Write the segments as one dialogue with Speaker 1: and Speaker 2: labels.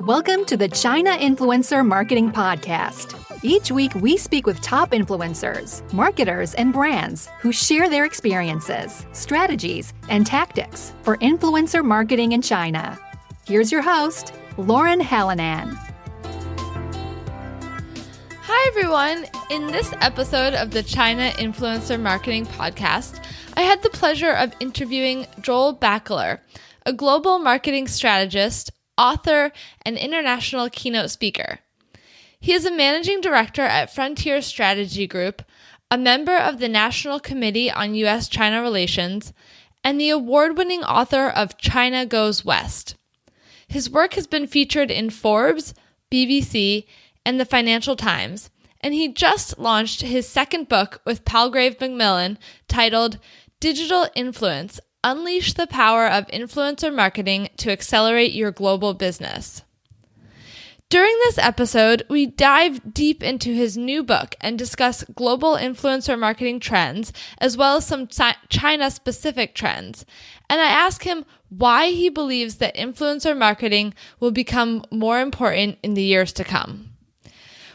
Speaker 1: Welcome to the China Influencer Marketing Podcast. Each week, we speak with top influencers, marketers, and brands who share their experiences, strategies, and tactics for influencer marketing in China. Here's your host, Lauren Hallanan.
Speaker 2: Hi, everyone. In this episode of the China Influencer Marketing Podcast, I had the pleasure of interviewing Joel Backaler, a global marketing strategist, author, and international keynote speaker. He is a managing director at Frontier Strategy Group, a member of the National Committee on U.S.-China Relations, and the award-winning author of China Goes West. His work has been featured in Forbes, BBC, and the Financial Times, and he just launched his second book with Palgrave Macmillan titled Digital Influence: Unleash the Power of Influencer Marketing to Accelerate Your Global Business. During this episode, we dive deep into his new book and discuss global influencer marketing trends, as well as some China-specific trends. And I ask him why he believes that influencer marketing will become more important in the years to come.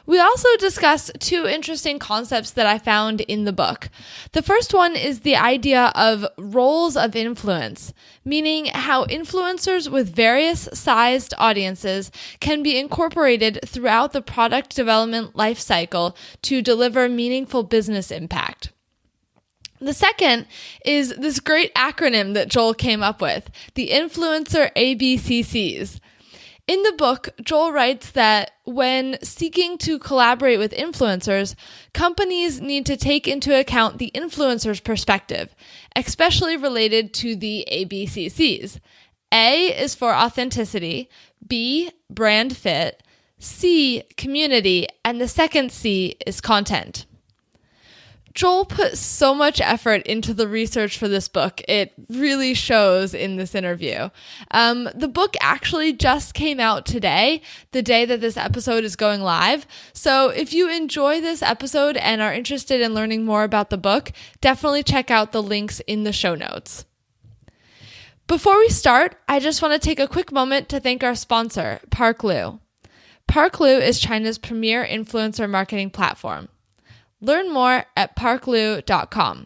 Speaker 2: We also discuss two interesting concepts that I found in the book. The first one is the idea of roles of influence, meaning how influencers with various sized audiences can be incorporated throughout the product development lifecycle to deliver meaningful business impact. The second is this great acronym that Joel came up with, the Influencer ABCCs. In the book, Joel writes that when seeking to collaborate with influencers, companies need to take into account the influencer's perspective, especially related to the ABCCs. A is for authenticity, B, brand fit, C, community, and the second C is content. Joel put so much effort into the research for this book. It really shows in this interview. The book actually just came out today, the day that this episode is going live. So if you enjoy this episode and are interested in learning more about the book, definitely check out the links in the show notes. Before we start, I just want to take a quick moment to thank our sponsor, Palgrave. Palgrave is China's premier influencer marketing platform. Learn more at palgrave.com.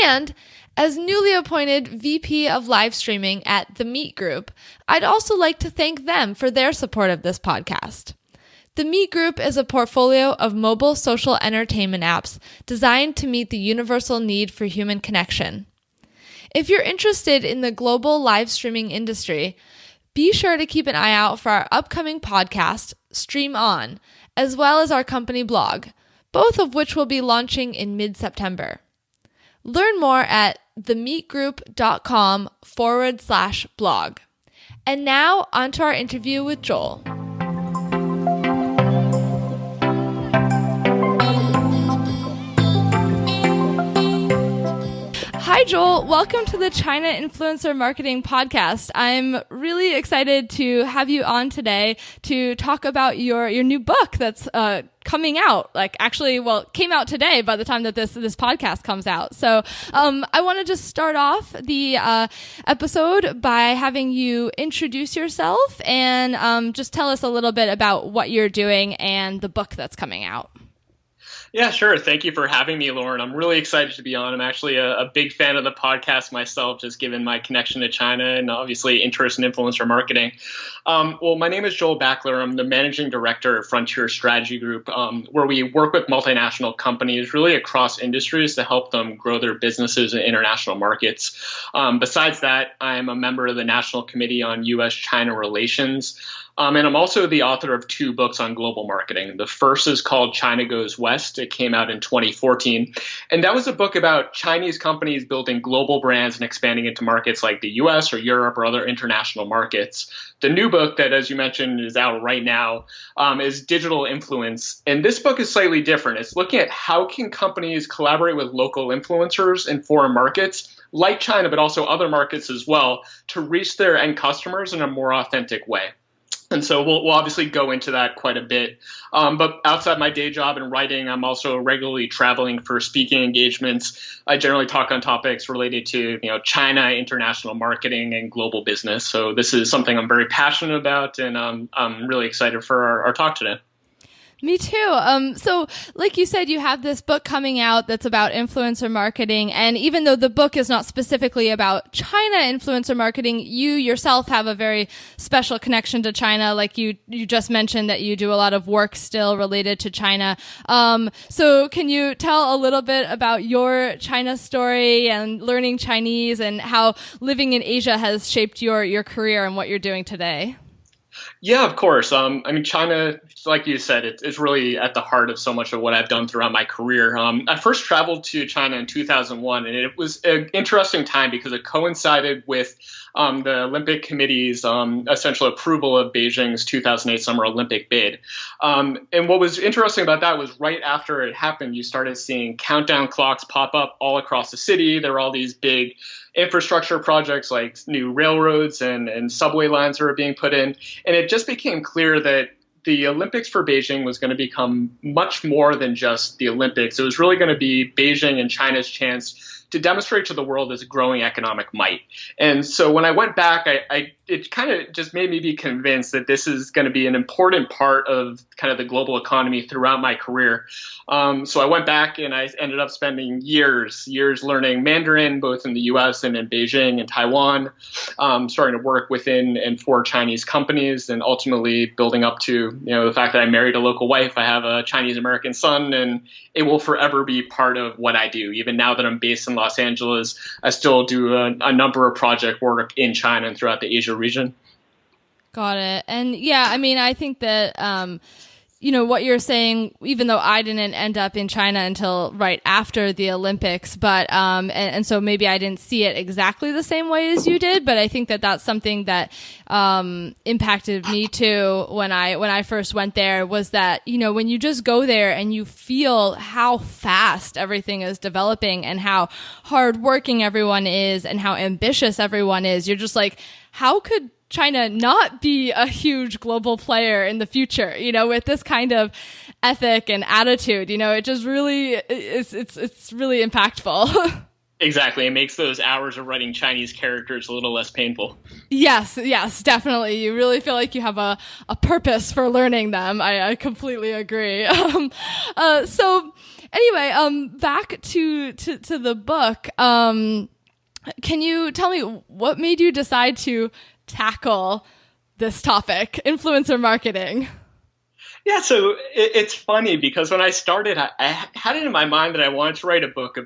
Speaker 2: And as newly appointed VP of live streaming at The Meet Group, I'd also like to thank them for their support of this podcast. The Meet Group is a portfolio of mobile social entertainment apps designed to meet the universal need for human connection. If you're interested in the global live streaming industry, be sure to keep an eye out for our upcoming podcast, Stream On, as well as our company blog, both of which will be launching in mid-September. Learn more at themeetgroup.com/blog. And now, on to our interview with Joel. Hi, Joel. Welcome to the China Influencer Marketing Podcast. I'm really excited to have you on today to talk about your new book that's coming out. Came out today by the time that this podcast comes out. So I want to just start off the episode by having you introduce yourself and just tell us a little bit about what you're doing and the book that's coming out.
Speaker 3: Yeah, sure. Thank you for having me, Lauren. I'm really excited to be on. I'm actually a big fan of the podcast myself, just given my connection to China and obviously interest in influencer marketing. Well, my name is Joel Backaler. I'm the managing director of Frontier Strategy Group, where we work with multinational companies really across industries to help them grow their businesses in international markets. Besides that, I'm a member of the National Committee on U.S.-China Relations. And I'm also the author of two books on global marketing. The first is called China Goes West. It came out in 2014. And that was a book about Chinese companies building global brands and expanding into markets like the US or Europe or other international markets. The new book that, as you mentioned, is out right now is Digital Influence. And this book is slightly different. It's looking at how can companies collaborate with local influencers in foreign markets, like China, but also other markets as well, to reach their end customers in a more authentic way. And so we'll obviously go into that quite a bit. But outside my day job and writing, I'm also regularly traveling for speaking engagements. I generally talk on topics related to, China, international marketing, and global business. So this is something I'm very passionate about, and I'm really excited for our talk today.
Speaker 2: Me too. So like you said, you have this book coming out that's about influencer marketing. And even though the book is not specifically about China influencer marketing, you yourself have a very special connection to China. Like you just mentioned that you do a lot of work still related to China. So can you tell a little bit about your China story and learning Chinese and how living in Asia has shaped your career and what you're doing today?
Speaker 3: Yeah, of course. China, like you said, it's really at the heart of so much of what I've done throughout my career. I first traveled to China in 2001, and it was an interesting time because it coincided with the Olympic Committee's essential approval of Beijing's 2008 Summer Olympic bid. And what was interesting about that was right after it happened, you started seeing countdown clocks pop up all across the city. There were all these big infrastructure projects like new railroads and subway lines that were being put in. And it just became clear that the Olympics for Beijing was going to become much more than just the Olympics. It was really going to be Beijing and China's chance to demonstrate to the world its growing economic might. And so when I went back, it kind of just made me be convinced that this is going to be an important part of kind of the global economy throughout my career. So I went back and I ended up spending years learning Mandarin, both in the US and in Beijing and Taiwan, starting to work within and for Chinese companies, and ultimately building up to, the fact that I married a local wife. I have a Chinese American son, and it will forever be part of what I do. Even now that I'm based in Los Angeles, I still do a number of project work in China and throughout the Asia region.
Speaker 2: Got it. And yeah, I think that, what you're saying, even though I didn't end up in China until right after the Olympics, but, and so maybe I didn't see it exactly the same way as you did, but I think that that's something that, impacted me too when I first went there, was that, when you just go there and you feel how fast everything is developing and how hardworking everyone is and how ambitious everyone is, you're just like, how could China not be a huge global player in the future, with this kind of ethic and attitude, it just really, it's really impactful.
Speaker 3: Exactly. It makes those hours of writing Chinese characters a little less painful.
Speaker 2: Yes, definitely. You really feel like you have a purpose for learning them. I completely agree. So anyway, back to the book. Can you tell me what made you decide to tackle this topic, influencer marketing?
Speaker 3: Yeah, so it's funny because when I started, I had it in my mind that I wanted to write a book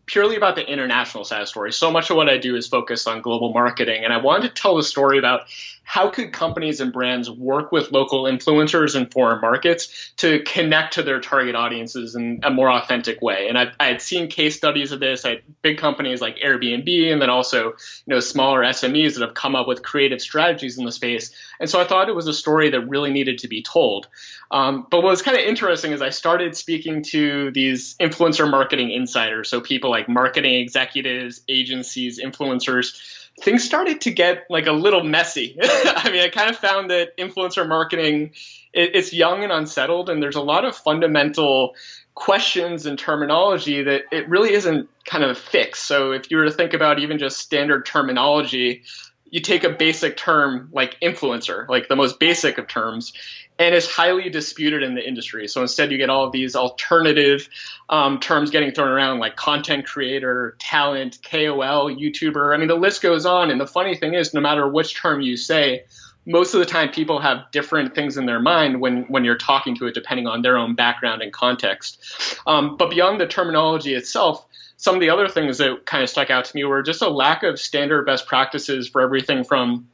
Speaker 3: purely about the international side of stories. So much of what I do is focused on global marketing, and I wanted to tell the story about how could companies and brands work with local influencers in foreign markets to connect to their target audiences in a more authentic way. And I had seen case studies of this at big companies like Airbnb, and then also smaller SMEs that have come up with creative strategies in the space. And so I thought it was a story that really needed to be told. But what was kind of interesting is I started speaking to these influencer marketing insiders, so people like marketing executives, agencies, influencers. Things started to get like a little messy. I kind of found that influencer marketing, it's young and unsettled, and there's a lot of fundamental questions and terminology that it really isn't kind of fixed. So if you were to think about even just standard terminology, you take a basic term like influencer, like the most basic of terms, and it's highly disputed in the industry. So instead you get all of these alternative terms getting thrown around like content creator, talent, KOL, YouTuber. The list goes on. And the funny thing is, no matter which term you say, most of the time people have different things in their mind when you're talking to it, depending on their own background and context. But beyond the terminology itself, some of the other things that kind of stuck out to me were just a lack of standard best practices for everything from,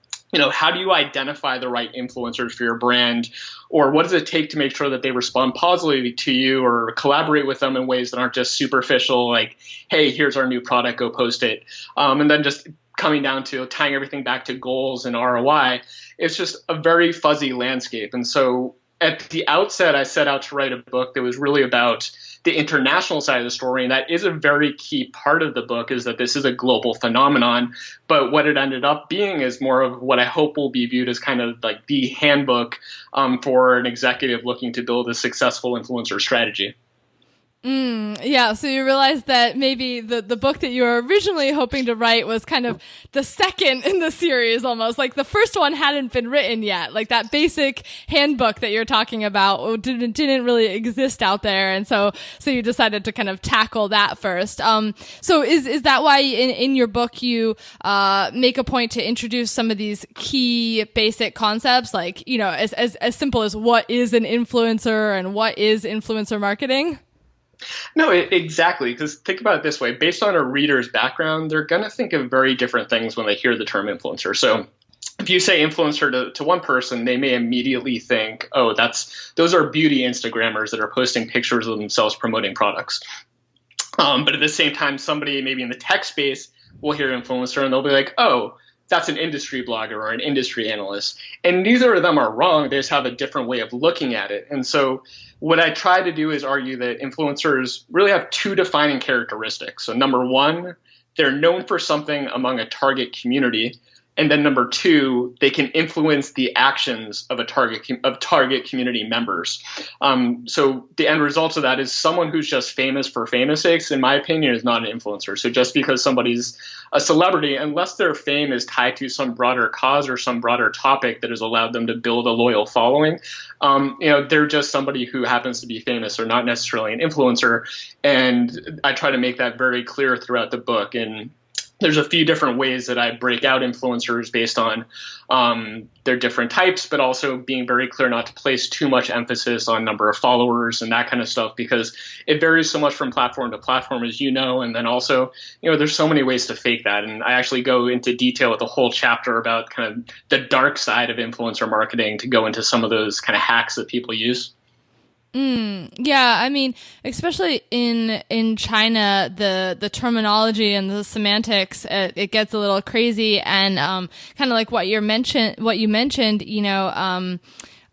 Speaker 3: how do you identify the right influencers for your brand? Or what does it take to make sure that they respond positively to you or collaborate with them in ways that aren't just superficial, like, hey, here's our new product, go post it. And then just coming down to tying everything back to goals and ROI, it's just a very fuzzy landscape. And so at the outset, I set out to write a book that was really about the international side of the story. And that is a very key part of the book, is that this is a global phenomenon. But what it ended up being is more of what I hope will be viewed as kind of like the handbook for an executive looking to build a successful influencer strategy.
Speaker 2: Yeah, so you realized that maybe the book that you were originally hoping to write was kind of the second in the series almost. Like the first one hadn't been written yet. Like that basic handbook that you're talking about didn't really exist out there. And so you decided to kind of tackle that first. So is that why in your book you make a point to introduce some of these key basic concepts, like, you know, as simple as what is an influencer and what is influencer marketing?
Speaker 3: No, exactly. Because think about it this way. Based on a reader's background, they're going to think of very different things when they hear the term influencer. So if you say influencer to one person, they may immediately think, oh, those are beauty Instagrammers that are posting pictures of themselves promoting products. But at the same time, somebody maybe in the tech space will hear influencer and they'll be like, oh, that's an industry blogger or an industry analyst. And neither of them are wrong. They just have a different way of looking at it. And so what I try to do is argue that influencers really have two defining characteristics. So number one, they're known for something among a target community. And then number two, they can influence the actions of target community members. So the end result of that is someone who's just famous for famous sakes, in my opinion, is not an influencer. So just because somebody's a celebrity, unless their fame is tied to some broader cause or some broader topic that has allowed them to build a loyal following, they're just somebody who happens to be famous or not necessarily an influencer. And I try to make that very clear throughout the book. And there's a few different ways that I break out influencers based on their different types, but also being very clear not to place too much emphasis on number of followers and that kind of stuff, because it varies so much from platform to platform, as you know. And then also, there's so many ways to fake that. And I actually go into detail with a whole chapter about kind of the dark side of influencer marketing to go into some of those kind of hacks that people use.
Speaker 2: Yeah, I mean, especially in China, the terminology and the semantics, it gets a little crazy, and kind of like what you mentioned,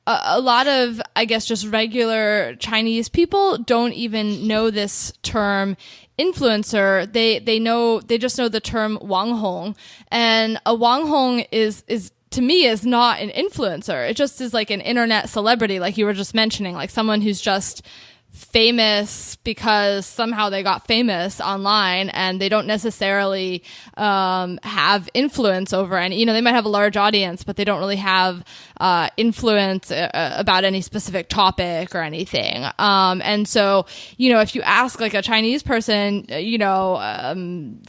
Speaker 2: a lot of, I guess, just regular Chinese people don't even know this term influencer. They just know the term Wanghong, and a Wanghong is to me is not an influencer. It just is like an internet celebrity, like you were just mentioning, like someone who's just famous because somehow they got famous online, and they don't necessarily have influence over any, they might have a large audience, but they don't really have influence about any specific topic or anything. And so, if you ask like a Chinese person,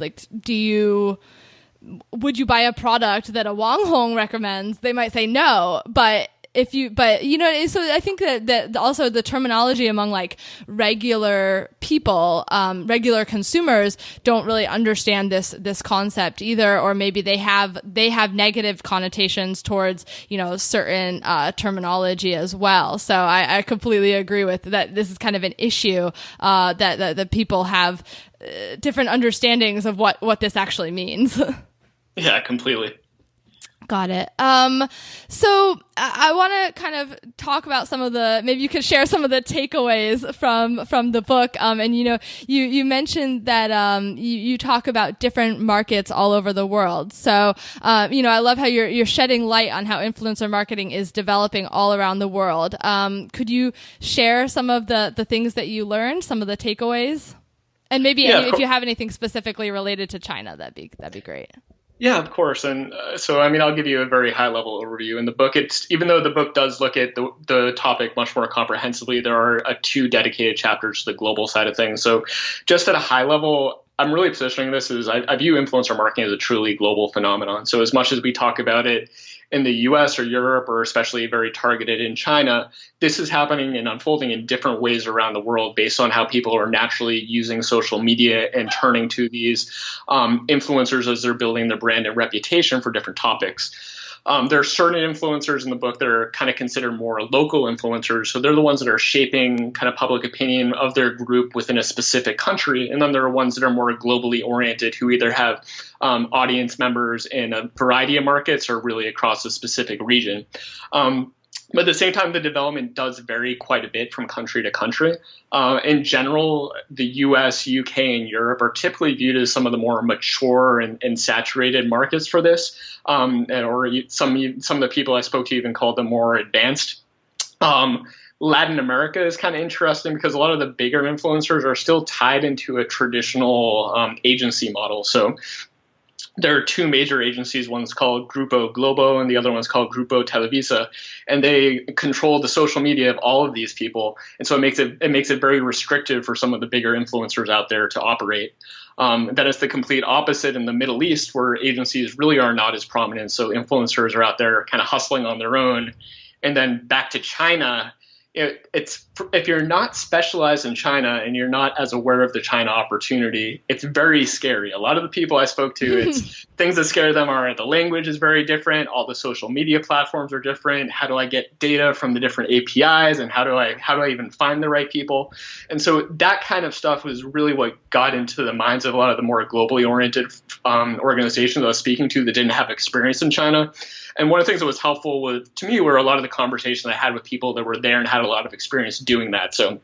Speaker 2: like, would you buy a product that a Wang Hong recommends? They might say no, so I think that also the terminology among like regular people, regular consumers don't really understand this concept either, or maybe they have negative connotations towards, certain terminology as well. So I completely agree with that. This is kind of an issue, that people have different understandings of what this actually means.
Speaker 3: Yeah, completely.
Speaker 2: Got it. So I want to kind of talk about maybe you could share some of the takeaways from the book. And you mentioned that you talk about different markets all over the world. So I love how you're shedding light on how influencer marketing is developing all around the world. Could you share some of the things that you learned, some of the takeaways, and maybe if you have anything specifically related to China, that'd be great.
Speaker 3: Yeah, of course. And so, I'll give you a very high level overview. In the book, even though the book does look at the topic much more comprehensively, there are two dedicated chapters to the global side of things. So just at a high level, I'm really positioning this as I view influencer marketing as a truly global phenomenon. So as much as we talk about it in the US or Europe, or especially very targeted in China, this is happening and unfolding in different ways around the world based on how people are naturally using social media and turning to these influencers as they're building their brand and reputation for different topics. There are certain influencers in the book that are kind of considered more local influencers. So they're the ones that are shaping kind of public opinion of their group within a specific country. And then there are ones that are more globally oriented, who either have audience members in a variety of markets or really across a specific region. But at the same time, the development does vary quite a bit from country to country. In general, the US, UK, and Europe are typically viewed as some of the more mature and saturated markets for this. Or some of the people I spoke to even called them more advanced. Latin America is kind of interesting because a lot of the bigger influencers are still tied into a traditional agency model. So there are two major agencies. One's called Grupo Globo and the other one's called Grupo Televisa. And they control the social media of all of these people. And so it makes it very restrictive for some of the bigger influencers out there to operate. That is the complete opposite in the Middle East, where agencies really are not as prominent. So influencers are out there kind of hustling on their own. And then back to China, it's if you're not specialized in China and you're not as aware of the China opportunity, it's very scary. A lot of the people I spoke to, it's things that scare them are the language is very different. All the social media platforms are different. How do I get data from the different APIs, and how do I even find the right people? And so that kind of stuff was really what got into the minds of a lot of the more globally oriented organizations I was speaking to that didn't have experience in China. And one of the things that was helpful to me were a lot of the conversations I had with people that were there and had a lot of experience doing that. So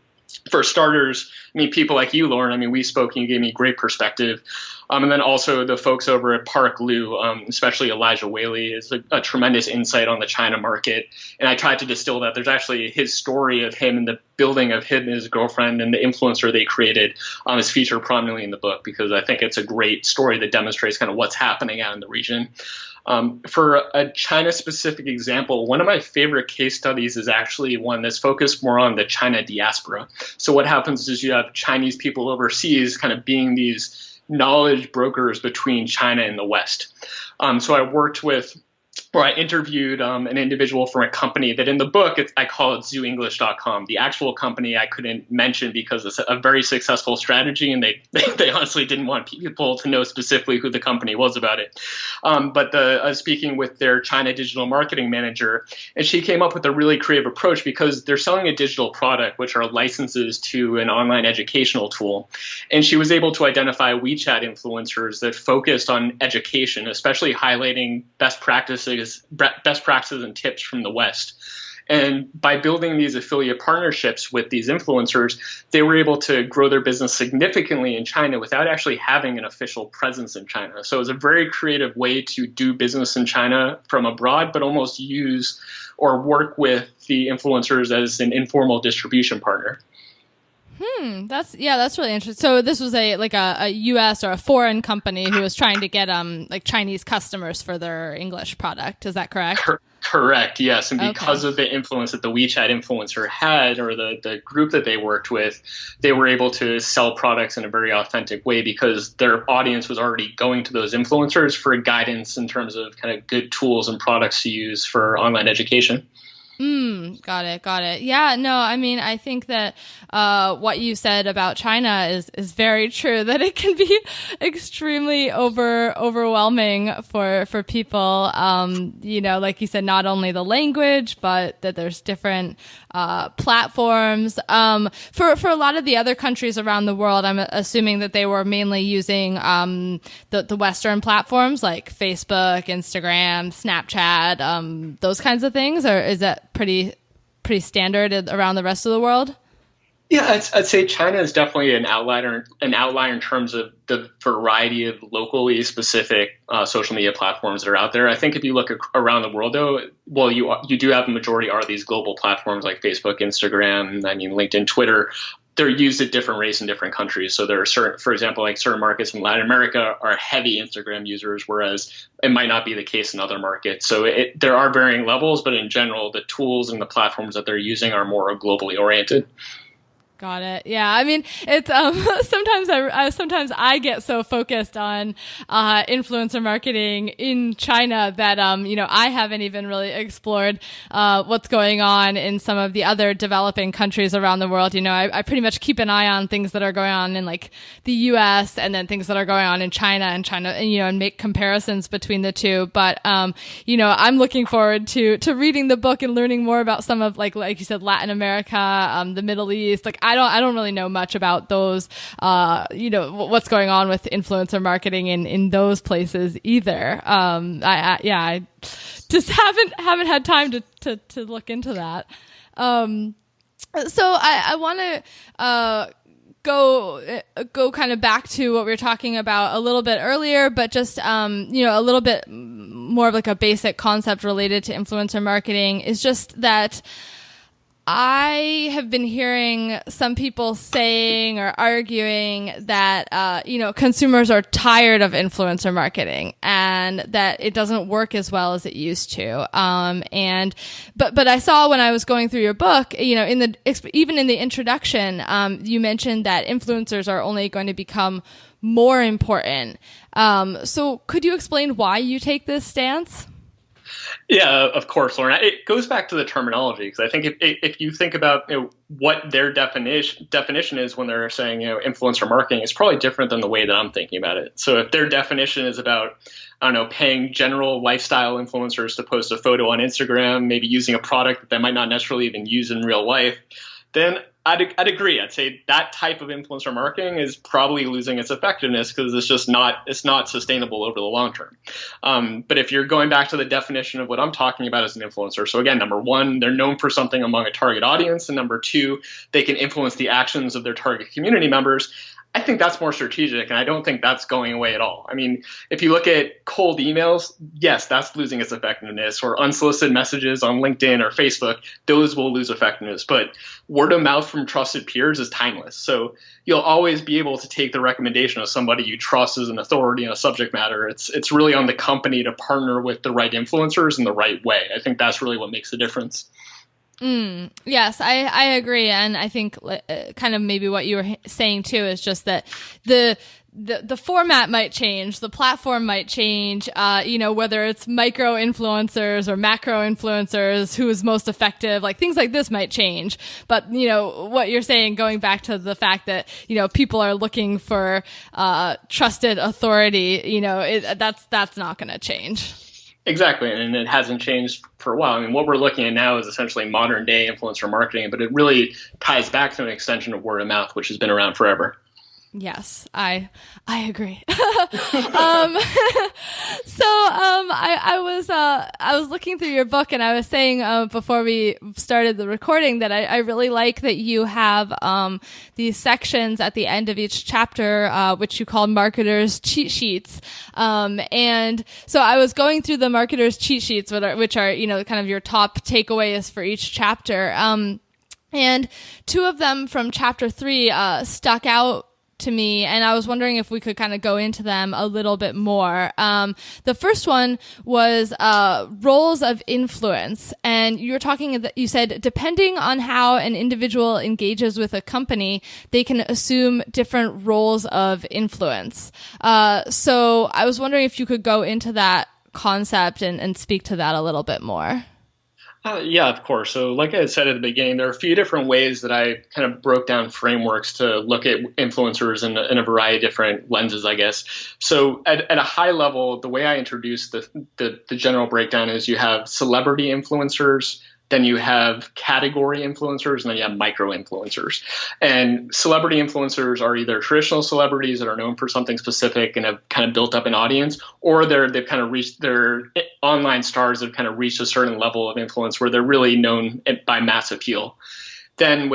Speaker 3: for starters, I mean, people like you, Lauren, I mean, we spoke and you gave me great perspective. And then also the folks over at Park Lu, especially Elijah Whaley, is a tremendous insight on the China market. And I tried to distill that. There's actually his story of him and the building of him and his girlfriend and the influencer they created is featured prominently in the book, because I think it's a great story that demonstrates kind of what's happening out in the region. For a China-specific example, one of my favorite case studies is actually one that's focused more on the China diaspora. So what happens is you have Chinese people overseas kind of being these knowledge brokers between China and the West. So I interviewed an individual from a company that in the book, I call it ZooEnglish.com. The actual company I couldn't mention because it's a very successful strategy, and they honestly didn't want people to know specifically who the company was about it. But I was speaking with their China digital marketing manager, and she came up with a really creative approach because they're selling a digital product, which are licenses to an online educational tool. And she was able to identify WeChat influencers that focused on education, especially highlighting best practices and tips from the West. And by building these affiliate partnerships with these influencers, they were able to grow their business significantly in China without actually having an official presence in China. So it was a very creative way to do business in China from abroad, but almost use or work with the influencers as an informal distribution partner.
Speaker 2: That's really interesting. So this was a US or a foreign company who was trying to get Chinese customers for their English product. Is that correct?
Speaker 3: Correct. Yes. And because of the influence that the WeChat influencer had, or the group that they worked with, they were able to sell products in a very authentic way because their audience was already going to those influencers for guidance in terms of kind of good tools and products to use for online education.
Speaker 2: Got it. Yeah, no, I mean, I think that what you said about China is very true, that it can be extremely overwhelming for people. Like you said, not only the language, but that there's different platforms. For a lot of the other countries around the world, I'm assuming that they were mainly using the Western platforms like Facebook, Instagram, Snapchat, those kinds of things, or is that pretty standard around the rest of the world?
Speaker 3: Yeah, I'd say China is definitely an outlier in terms of the variety of locally specific social media platforms that are out there. I think if you look around the world, though, well, you do have a majority are these global platforms like Facebook, Instagram, LinkedIn, Twitter. They're used at different rates in different countries. So there are certain markets in Latin America are heavy Instagram users, whereas it might not be the case in other markets. So there are varying levels, but in general, the tools and the platforms that they're using are more globally oriented.
Speaker 2: Got it. Yeah. I mean, it's sometimes I get so focused on influencer marketing in China that I haven't even really explored what's going on in some of the other developing countries around the world. I pretty much keep an eye on things that are going on in like the US and then things that are going on in China and make comparisons between the two. But I'm looking forward to reading the book and learning more about some of like you said, Latin America, the Middle East. Like I don't really know much about those, what's going on with influencer marketing in those places either. I just haven't had time to look into that. So I want to go kind of back to what we were talking about a little bit earlier, but just a little bit more of like a basic concept related to influencer marketing is just that I have been hearing some people saying or arguing that, consumers are tired of influencer marketing and that it doesn't work as well as it used to. But I saw when I was going through your book, even in the introduction, you mentioned that influencers are only going to become more important. So could you explain why you take this stance?
Speaker 3: Yeah, of course, Lauren. It goes back to the terminology, because I think if you think about what their definition is when they're saying influencer marketing, it's probably different than the way that I'm thinking about it. So if their definition is about, I don't know, paying general lifestyle influencers to post a photo on Instagram, maybe using a product that they might not necessarily even use in real life, then I'd agree. I'd say that type of influencer marketing is probably losing its effectiveness because it's not sustainable over the long term. But if you're going back to the definition of what I'm talking about as an influencer, so again, number one, they're known for something among a target audience, and number two, they can influence the actions of their target community members. I think that's more strategic, and I don't think that's going away at all. I mean, if you look at cold emails, yes, that's losing its effectiveness, or unsolicited messages on LinkedIn or Facebook, those will lose effectiveness. But word of mouth from trusted peers is timeless. So you'll always be able to take the recommendation of somebody you trust as an authority in a subject matter. It's really on the company to partner with the right influencers in the right way. I think that's really what makes the difference.
Speaker 2: Yes, I agree. And I think kind of maybe what you were saying too is just that the format might change, the platform might change, whether it's micro influencers or macro influencers, who is most effective, like things like this might change. But, what you're saying, going back to the fact that, people are looking for trusted authority, that's not going to change.
Speaker 3: Exactly, and it hasn't changed for a while. I mean, what we're looking at now is essentially modern day influencer marketing, but it really ties back to an extension of word of mouth, which has been around forever.
Speaker 2: Yes, I agree. I was looking through your book, and I was saying before we started the recording that I really like that you have these sections at the end of each chapter, which you call marketers' cheat sheets. And so I was going through the marketers' cheat sheets, which are kind of your top takeaways for each chapter. And two of them from chapter 3 stuck out to me, and I was wondering if we could kind of go into them a little bit more. The first one was roles of influence, and you said depending on how an individual engages with a company, they can assume different roles of influence. So I was wondering if you could go into that concept and speak to that a little bit more.
Speaker 3: Yeah, of course. So like I said at the beginning, there are a few different ways that I kind of broke down frameworks to look at influencers in a variety of different lenses, I guess. So at a high level, the way I introduced the general breakdown is you have celebrity influencers, then you have category influencers, and then you have micro influencers. And celebrity influencers are either traditional celebrities that are known for something specific and have kind of built up an audience, or they've kind of reached their online stars that have kind of reached a certain level of influence where they're really known by mass appeal. Then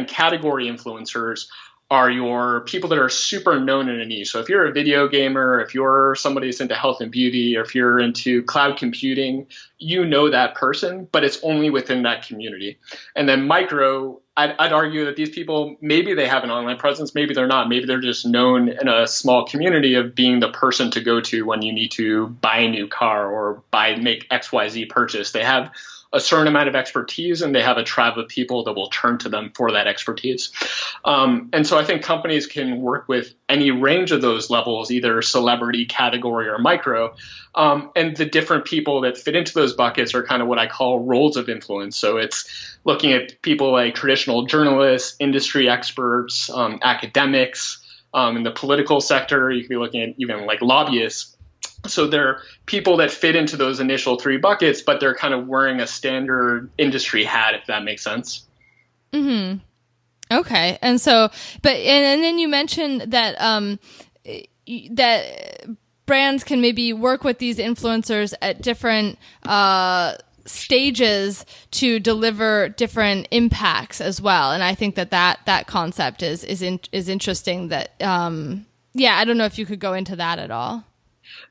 Speaker 3: category influencers are your people that are super known in a niche. So if you're a video gamer, if you're somebody who's into health and beauty, or if you're into cloud computing, you know that person, but it's only within that community. And then micro, I'd argue that these people, maybe they have an online presence, maybe they're not. Maybe they're just known in a small community of being the person to go to when you need to buy a new car or make XYZ purchase. They have a certain amount of expertise, and they have a tribe of people that will turn to them for that expertise. And so I think companies can work with any range of those levels, either celebrity, category, or micro. And the different people that fit into those buckets are kind of what I call roles of influence. So it's looking at people like traditional journalists, industry experts, academics, in the political sector. You could be looking at even like lobbyists. So they're people that fit into those initial 3 buckets, but they're kind of wearing a standard industry hat, if that makes sense.
Speaker 2: Mm-hmm. Okay. And so, and then you mentioned that, that brands can maybe work with these influencers at different, stages to deliver different impacts as well. And I think that concept is interesting that, I don't know if you could go into that at all.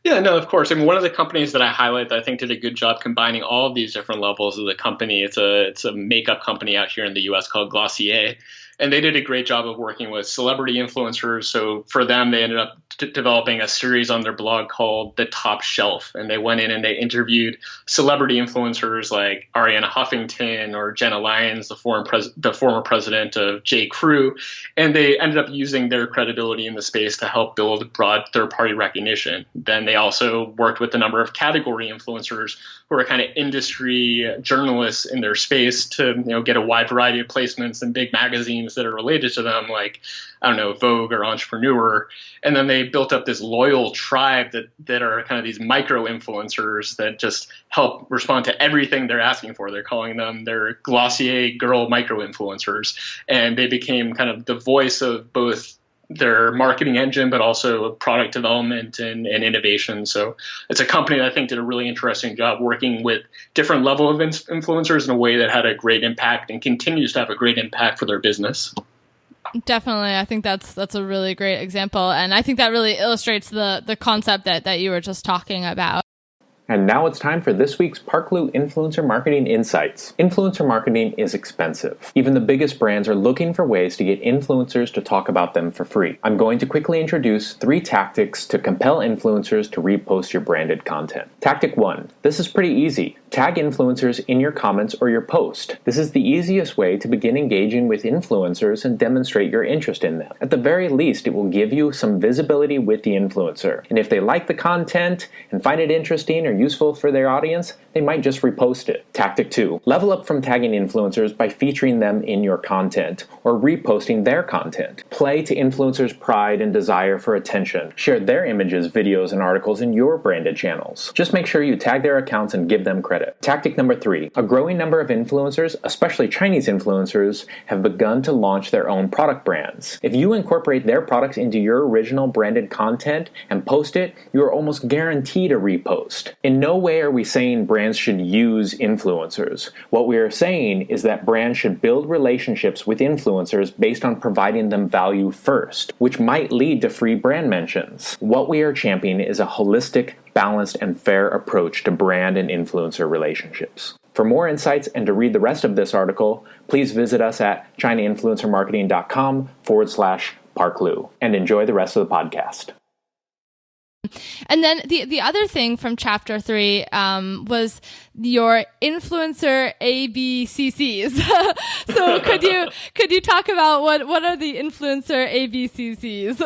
Speaker 3: Yeah, no, of course. I mean, one of the companies that I highlight that I think did a good job combining all of these different levels of the company, it's a makeup company out here in the US called Glossier. And they did a great job of working with celebrity influencers. So for them, they ended up developing a series on their blog called The Top Shelf. And they went in and they interviewed celebrity influencers like Ariana Huffington or Jenna Lyons, the former president of J. Crew. And they ended up using their credibility in the space to help build broad third-party recognition. Then they also worked with a number of category influencers who are kind of industry journalists in their space to get a wide variety of placements in big magazines that are related to them, like, I don't know, Vogue or Entrepreneur. And then they built up this loyal tribe that are kind of these micro influencers that just help respond to everything they're asking for. They're calling them their Glossier girl micro influencers. And they became kind of the voice of both their marketing engine, but also product development and innovation. So it's a company that I think did a really interesting job working with different level of influencers in a way that had a great impact and continues to have a great impact for their business.
Speaker 2: Definitely. I think that's a really great example. And I think that really illustrates the concept that you were just talking about.
Speaker 4: And now it's time for this week's Parklew Influencer Marketing Insights. Influencer marketing is expensive. Even the biggest brands are looking for ways to get influencers to talk about them for free. I'm going to quickly introduce 3 tactics to compel influencers to repost your branded content. Tactic 1. This is pretty easy. Tag influencers in your comments or your post. This is the easiest way to begin engaging with influencers and demonstrate your interest in them. At the very least, it will give you some visibility with the influencer. And if they like the content and find it interesting or useful for their audience, they might just repost it. Tactic 2. Level up from tagging influencers by featuring them in your content or reposting their content. Play to influencers' pride and desire for attention. Share their images, videos, and articles in your branded channels. Just make sure you tag their accounts and give them credit. Tactic number 3. A growing number of influencers, especially Chinese influencers, have begun to launch their own product brands. If you incorporate their products into your original branded content and post it, you are almost guaranteed a repost. In no way are we saying brands should use influencers. What we are saying is that brands should build relationships with influencers based on providing them value first, which might lead to free brand mentions. What we are championing is a holistic, balanced, and fair approach to brand and influencer relationships. For more insights and to read the rest of this article, please visit us at chinainfluencermarketing.com/Parklew and enjoy the rest of the podcast.
Speaker 2: And then the other thing from chapter 3 was your influencer ABCCs. So could you talk about what are the influencer ABCCs?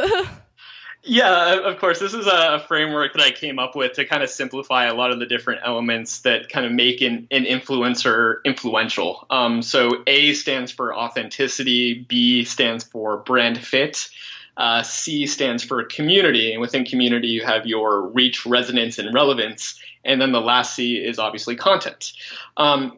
Speaker 3: Yeah, of course. This is a framework that I came up with to kind of simplify a lot of the different elements that kind of make an influencer influential. So A stands for authenticity, B stands for brand fit, C stands for community, and within community you have your reach, resonance, and relevance. And then the last C is obviously content.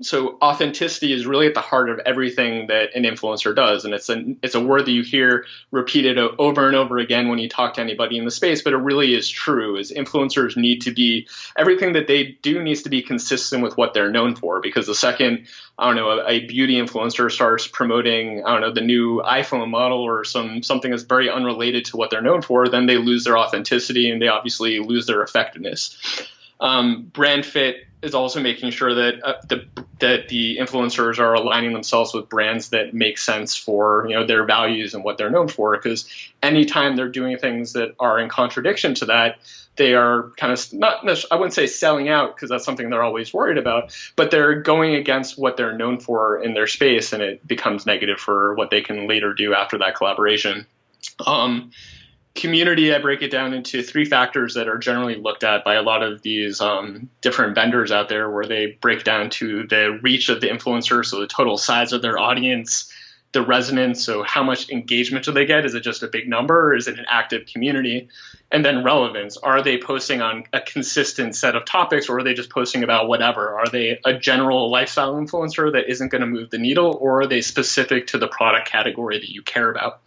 Speaker 3: So authenticity is really at the heart of everything that an influencer does. And it's a word that you hear repeated over and over again when you talk to anybody in the space, but it really is true, is influencers need to be, everything that they do needs to be consistent with what they're known for. Because the second, a beauty influencer starts promoting, the new iPhone model or something that's very unrelated to what they're known for, then they lose their authenticity and they obviously lose their effectiveness. Brand fit is also making sure that the influencers are aligning themselves with brands that make sense for their values and what they're known for. Because anytime they're doing things that are in contradiction to that, they are kind of I wouldn't say selling out, because that's something they're always worried about, but they're going against what they're known for in their space, and it becomes negative for what they can later do after that collaboration. Community, I break it down into 3 factors that are generally looked at by a lot of these different vendors out there, where they break down to the reach of the influencer, so the total size of their audience, the resonance. So how much engagement do they get? Is it just a big number, or is it an active community? And then relevance. Are they posting on a consistent set of topics, or are they just posting about whatever? Are they a general lifestyle influencer that isn't going to move the needle, or are they specific to the product category that you care about?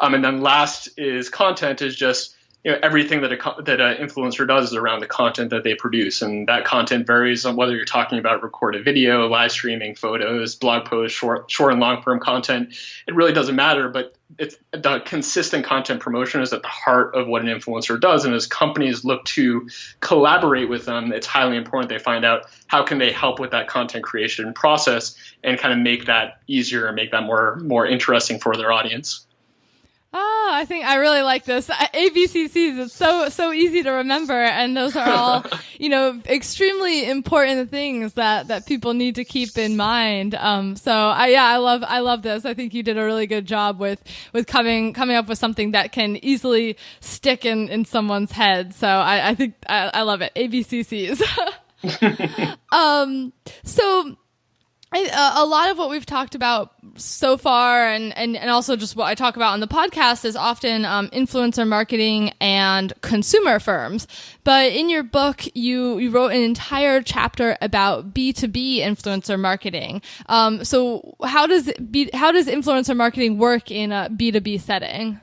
Speaker 3: And then last is content, is just everything that an influencer does is around the content that they produce, and that content varies on whether you're talking about recorded video, live streaming, photos, blog posts, short and long form content. It really doesn't matter, but it's the consistent content promotion is at the heart of what an influencer does. And as companies look to collaborate with them, it's highly important they find out how can they help with that content creation process and kind of make that easier and make that more interesting for their audience.
Speaker 2: Oh, I think I really like this. ABCCs, it's so easy to remember. And those are all, extremely important things that people need to keep in mind. I love this. I think you did a really good job with coming up with something that can easily stick in someone's head. So I think I love it. ABCCs. A lot of what we've talked about so far and also just what I talk about on the podcast is often influencer marketing and consumer firms. But in your book, you wrote an entire chapter about B2B influencer marketing. So how does influencer marketing work in a B2B setting?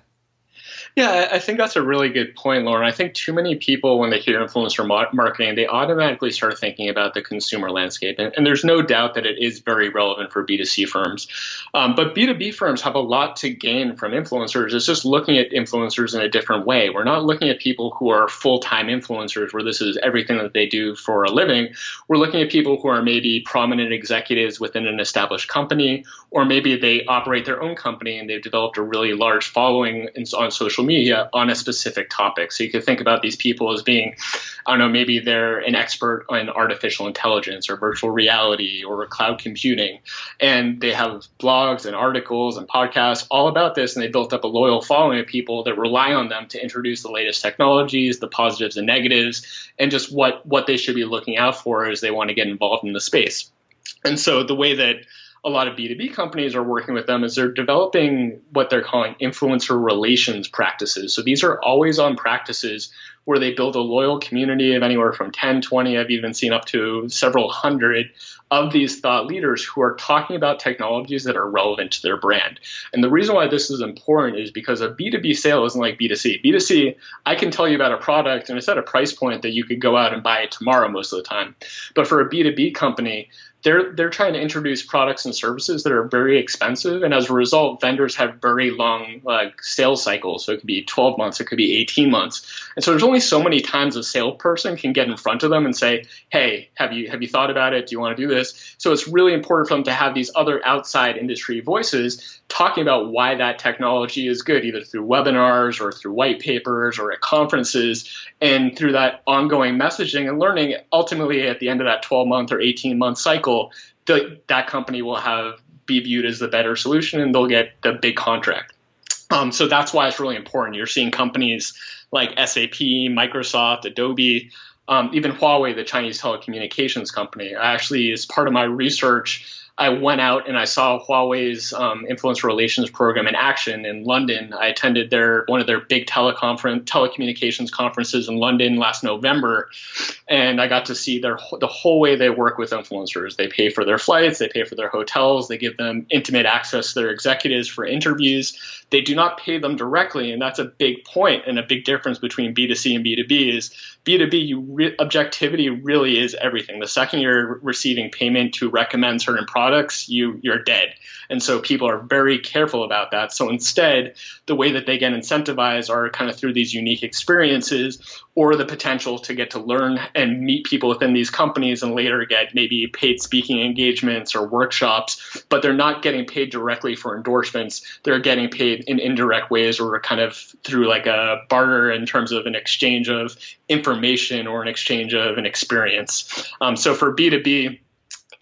Speaker 3: Yeah, I think that's a really good point, Lauren. I think too many people, when they hear influencer marketing, they automatically start thinking about the consumer landscape. And there's no doubt that it is very relevant for B2C firms. But B2B firms have a lot to gain from influencers. It's just looking at influencers in a different way. We're not looking at people who are full-time influencers where this is everything that they do for a living. We're looking at people who are maybe prominent executives within an established company, or maybe they operate their own company and they've developed a really large following on social media on a specific topic. So you could think about these people as being, maybe they're an expert on artificial intelligence or virtual reality or cloud computing, and they have blogs and articles and podcasts all about this, and they built up a loyal following of people that rely on them to introduce the latest technologies, the positives and negatives, and just what they should be looking out for as they want to get involved in the space. And so the way that a lot of B2B companies are working with them is they're developing what they're calling influencer relations practices. So these are always on practices where they build a loyal community of anywhere from 10, 20, I've even seen up to several hundred of these thought leaders who are talking about technologies that are relevant to their brand. And the reason why this is important is because a B2B sale isn't like B2C. B2C, I can tell you about a product and it's at a price point that you could go out and buy it tomorrow most of the time. But for a B2B company, they're trying to introduce products and services that are very expensive. And as a result, vendors have very long sales cycles. So it could be 12 months, it could be 18 months. And so there's only so many times a salesperson can get in front of them and say, hey, have you thought about it? Do you want to do this? So it's really important for them to have these other outside industry voices talking about why that technology is good, either through webinars or through white papers or at conferences. And through that ongoing messaging and learning, ultimately at the end of that 12-month or 18-month cycle, that company will be viewed as the better solution and they'll get the big contract. So that's why it's really important. You're seeing companies like SAP, Microsoft, Adobe, even Huawei, the Chinese telecommunications company. I actually, as part of my research, I went out and I saw Huawei's influencer relations program in action in London. I attended one of their big telecommunications conferences in London last November, and I got to see the whole way they work with influencers. They pay for their flights, they pay for their hotels, they give them intimate access to their executives for interviews. They do not pay them directly, and that's a big point and a big difference between B2C and B2B is B2B, objectivity really is everything. The second you're receiving payment to recommend certain products, you're dead. And so people are very careful about that. So instead, the way that they get incentivized are kind of through these unique experiences or the potential to get to learn and meet people within these companies and later get maybe paid speaking engagements or workshops, but they're not getting paid directly for endorsements. They're getting paid in indirect ways or kind of through like a barter in terms of an exchange of information or an exchange of an experience. So for B2B,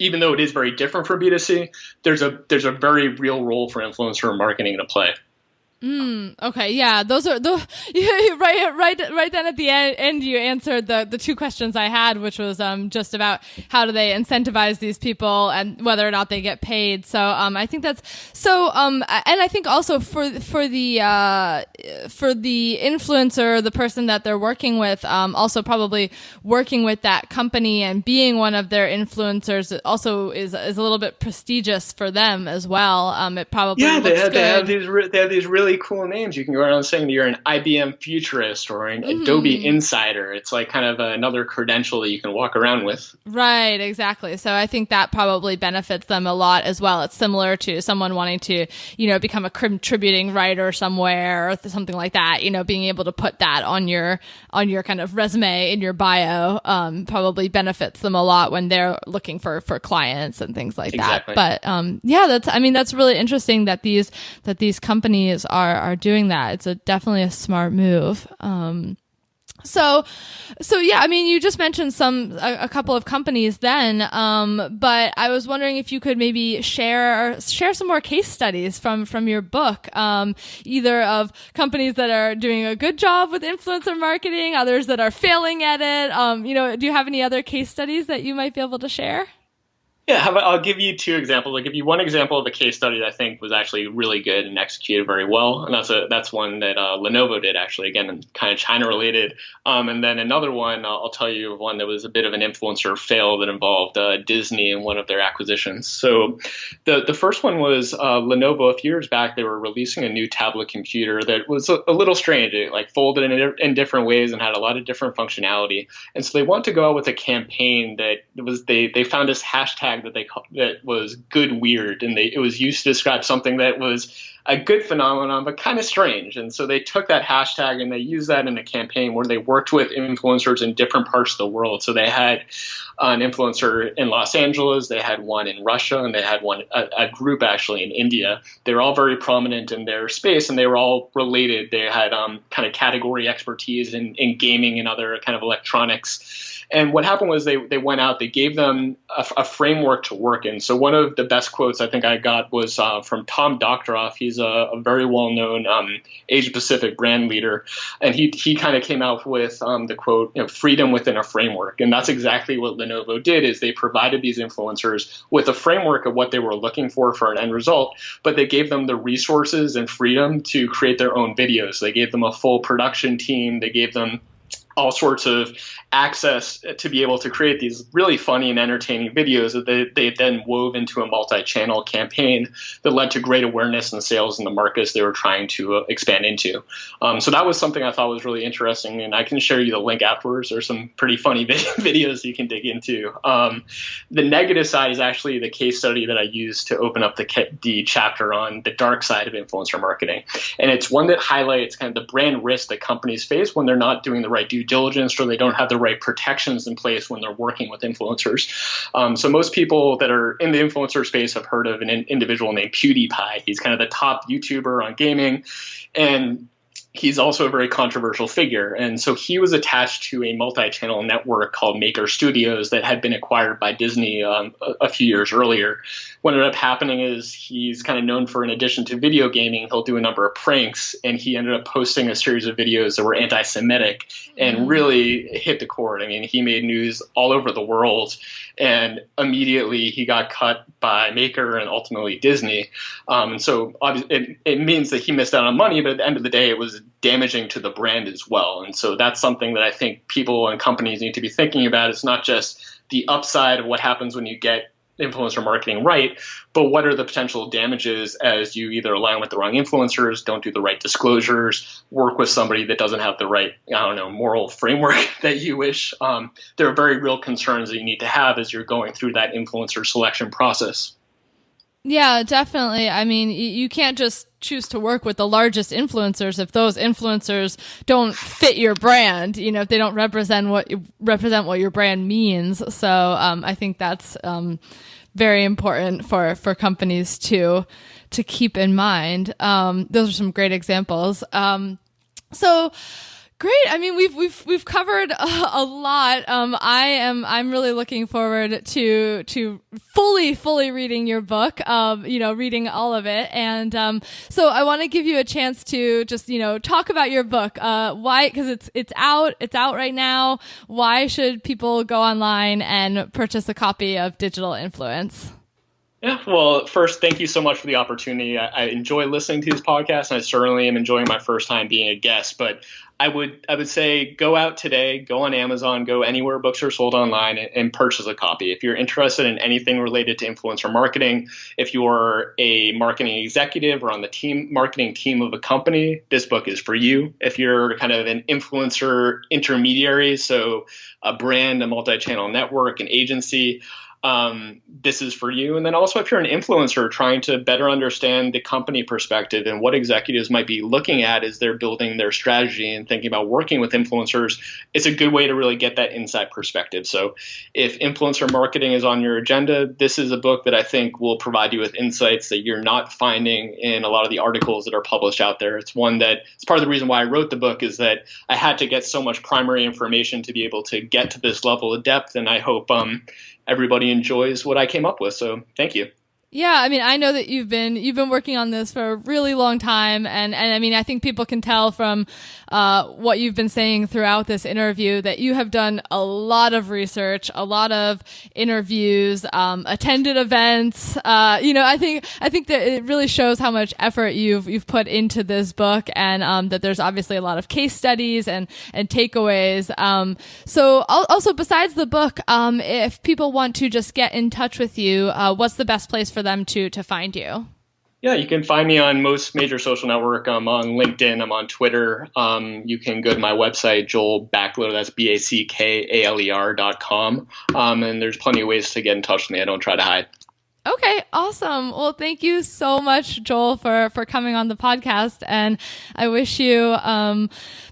Speaker 3: even though it is very different from B2C, there's a very real role for influencer marketing to play.
Speaker 2: Okay, yeah, those are the right then at the end you answered the two questions I had, which was just about how do they incentivize these people and whether or not they get paid. So I think that's so and I think also for the influencer, the person that they're working with, also probably working with that company and being one of their influencers also is a little bit prestigious for them as well. It probably
Speaker 3: they have these really cool names. You can go around saying that you're an IBM futurist or an Adobe insider. It's like kind of another credential that you can walk around with.
Speaker 2: Right, exactly. So I think that probably benefits them a lot as well. It's similar to someone wanting to, become a contributing writer somewhere or something like that. Being able to put that on your kind of resume in your bio probably benefits them a lot when they're looking for clients and things like that. But that's really interesting that these companies are doing that. It's definitely a smart move. So yeah, you just mentioned a couple of companies then, but I was wondering if you could maybe share some more case studies from your book, either of companies that are doing a good job with influencer marketing, others that are failing at it. Do you have any other case studies that you might be able to share?
Speaker 3: Yeah, I'll give you two examples. I'll give you one example of a case study that I think was actually really good and executed very well, and that's one that Lenovo did, actually, again, kind of China related. And then another one, I'll tell you one that was a bit of an influencer fail that involved Disney and one of their acquisitions. So the first one was Lenovo. A few years back, they were releasing a new tablet computer that was a little strange. It folded in different ways and had a lot of different functionality. And so they wanted to go out with a campaign that was they found this hashtag that was good weird, and it was used to describe something that was a good phenomenon but kind of strange. And so they took that hashtag and they used that in a campaign where they worked with influencers in different parts of the world. So they had an influencer in Los Angeles, they had one in Russia, and they had a group actually in India. They were all very prominent in their space, and they were all related. They had kind of category expertise in gaming and other kind of electronics. And what happened was they went out, they gave them a framework to work in. So one of the best quotes I think I got was from Tom Doctoroff. He's a very well-known Asia-Pacific brand leader. And he kind of came out with the quote, freedom within a framework. And that's exactly what Lenovo did, is they provided these influencers with a framework of what they were looking for an end result, but they gave them the resources and freedom to create their own videos. They gave them a full production team. They gave them all sorts of access to be able to create these really funny and entertaining videos that they then wove into a multi-channel campaign that led to great awareness and sales in the markets they were trying to expand into. So that was something I thought was really interesting, and I can share you the link afterwards. There's some pretty funny videos you can dig into. The negative side is actually the case study that I used to open up the chapter on the dark side of influencer marketing. And it's one that highlights kind of the brand risk that companies face when they're not doing the right due diligence or they don't have the right protections in place when they're working with influencers. So most people that are in the influencer space have heard of an individual named PewDiePie. He's kind of the top YouTuber on gaming, and he's also a very controversial figure. And so he was attached to a multi-channel network called Maker Studios that had been acquired by Disney a few years earlier. What ended up happening is he's kind of known for, in addition to video gaming, he'll do a number of pranks. And he ended up posting a series of videos that were anti-Semitic and really hit the chord. I mean, he made news all over the world. And immediately he got cut by Maker and ultimately Disney. And so it means that he missed out on money, but at the end of the day, it was damaging to the brand as well. And so that's something that I think people and companies need to be thinking about. It's not just the upside of what happens when you get influencer marketing right, but what are the potential damages as you either align with the wrong influencers, don't do the right disclosures, work with somebody that doesn't have the right, moral framework that you wish. There are very real concerns that you need to have as you're going through that influencer selection process.
Speaker 2: Yeah, definitely. I mean, you can't just choose to work with the largest influencers if those influencers don't fit your brand, if they don't represent what your brand means. So I think that's very important for companies to keep in mind. Those are some great examples. So Great. I mean, we've covered a lot. I'm really looking forward to fully reading your book. Reading all of it, and so I want to give you a chance to just talk about your book. Why? Because it's out right now. Why should people go online and purchase a copy of Digital Influence?
Speaker 3: Yeah, well, first, thank you so much for the opportunity. I enjoy listening to this podcast, and I certainly am enjoying my first time being a guest. But I would say go out today, go on Amazon, go anywhere books are sold online, and purchase a copy. If you're interested in anything related to influencer marketing, if you're a marketing executive or on the marketing team of a company, this book is for you. If you're kind of an influencer intermediary, so a brand, a multi-channel network, an agency, this is for you. And then also if you're an influencer trying to better understand the company perspective and what executives might be looking at as they're building their strategy and thinking about working with influencers, it's a good way to really get that inside perspective. So if influencer marketing is on your agenda, this is a book that I think will provide you with insights that you're not finding in a lot of the articles that are published out there. It's one that it's part of the reason why I wrote the book is that I had to get so much primary information to be able to get to this level of depth. And I hope everybody enjoys what I came up with. So thank you.
Speaker 2: Yeah, I mean, I know that you've been working on this for a really long time, and I mean, I think people can tell from what you've been saying throughout this interview that you have done a lot of research, a lot of interviews, attended events. I think that it really shows how much effort you've put into this book, and that there's obviously a lot of case studies and takeaways. So also besides the book, if people want to just get in touch with you, what's the best place for them to find you?
Speaker 3: Yeah, you can find me on most major social network. I'm on LinkedIn. I'm on Twitter. You can go to my website, Joel Backaler. That's BACKALER.com. And there's plenty of ways to get in touch with me. I don't try to hide.
Speaker 2: Okay, awesome. Well, thank you so much, Joel, for coming on the podcast. And I wish you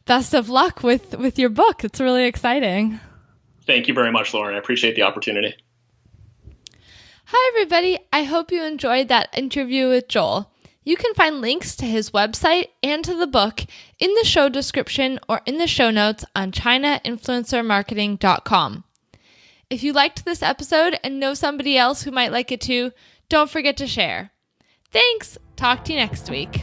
Speaker 2: best of luck with your book. It's really exciting.
Speaker 3: Thank you very much, Lauren. I appreciate the opportunity.
Speaker 2: Hi, everybody. I hope you enjoyed that interview with Joel. You can find links to his website and to the book in the show description or in the show notes on ChinaInfluencerMarketing.com. If you liked this episode and know somebody else who might like it too, don't forget to share. Thanks. Talk to you next week.